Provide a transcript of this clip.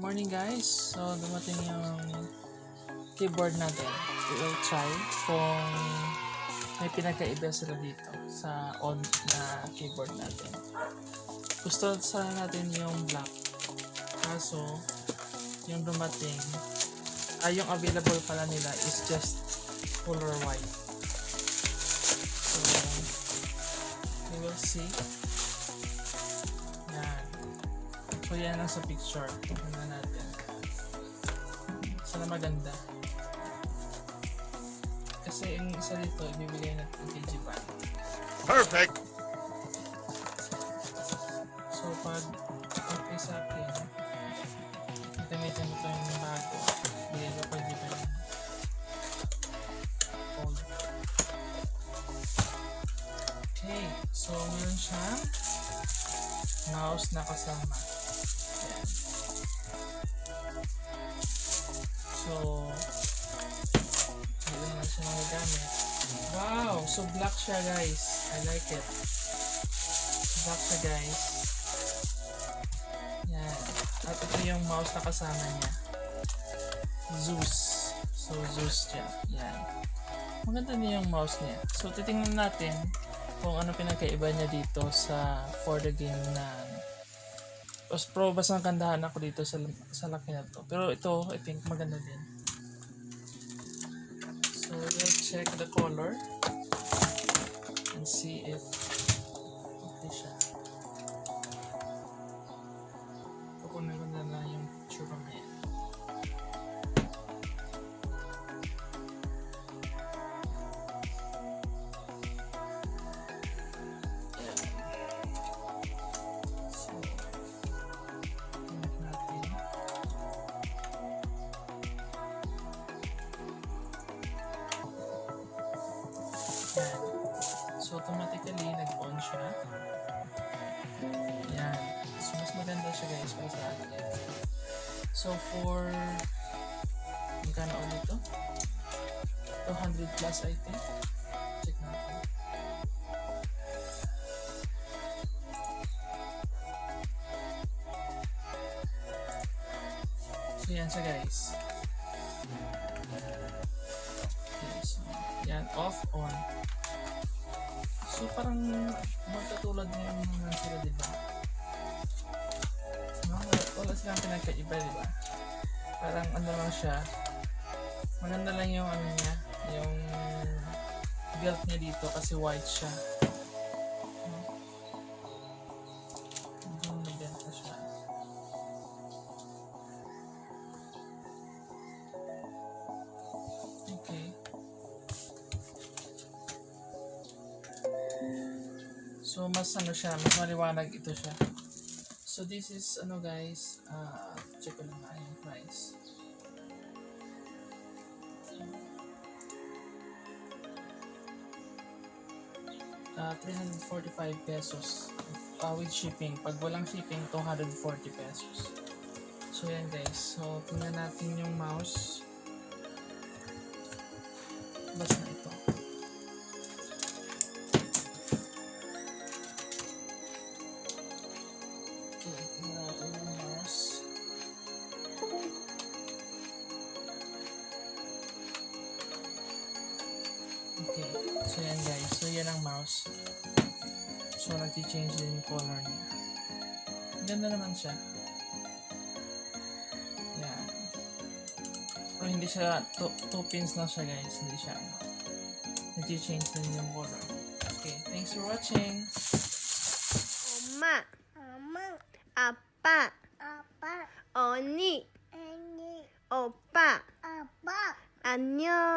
Morning guys, so dumating yung keyboard natin. We will try kung may pinagkaiba sila dito sa on na keyboard natin. Gusto sana natin yung black, kaso yung dumating yung available pala nila is just color white. So we will see. Yan. So yan lang sa picture. Tingnan natin. Sana maganda. Kasi yung isa dito, ibibigay natin kay Gimbal. Perfect! So pag okay sa akin, gamitin mo ito yung bago. Bigay ko kay Gimbal. Okay, so meron siyang mouse na kasama. Ayan. So, ayun na siya nagagamit. Wow! So black siya guys. I like it. Black siya guys. Yan. At ito yung mouse na kasama niya. Zeus. So Zeus siya. Yan. Maganda niya yung mouse niya. So titingnan natin kung ano pinagkaiba niya dito sa for the game na basta nakandahan ako dito sa laki na to. Pero ito, I think maganda din. So we'll check the color and see if okay siya. Kukunin ko na lang yung picture mamaya. So automatically nag-on siya. Yan. So mas maganda siya guys para sa akin. So for magkano ulit ito? 200 plus I think. Check natin. So yan siya guys. Okay, so yan, off, on. So parang magkatulad ngayon naman sila, diba? Wala silang pinagkaiba, diba? Parang ano lang siya. Maganda lang yung ano niya, yung belt niya dito kasi white siya. Yung nabenta siya. Okay. So mas ano siya, mas maliwanag ito siya. So this is ano guys, check ko lang nga yung price. $345 pesos with shipping. Pag walang shipping, 240 pesos. So yan guys, so tingnan natin yung mouse. Basta na ito. Okay, so yan guys, so yan ang mouse. So nag-change din yung color niya. Ganda naman siya. Yan. Pero hindi siya 2 pins lang siya guys, hindi siya nag-change din yung color. Okay, thanks for watching. 엄마, 아빠, 언니, 오빠, 안녕.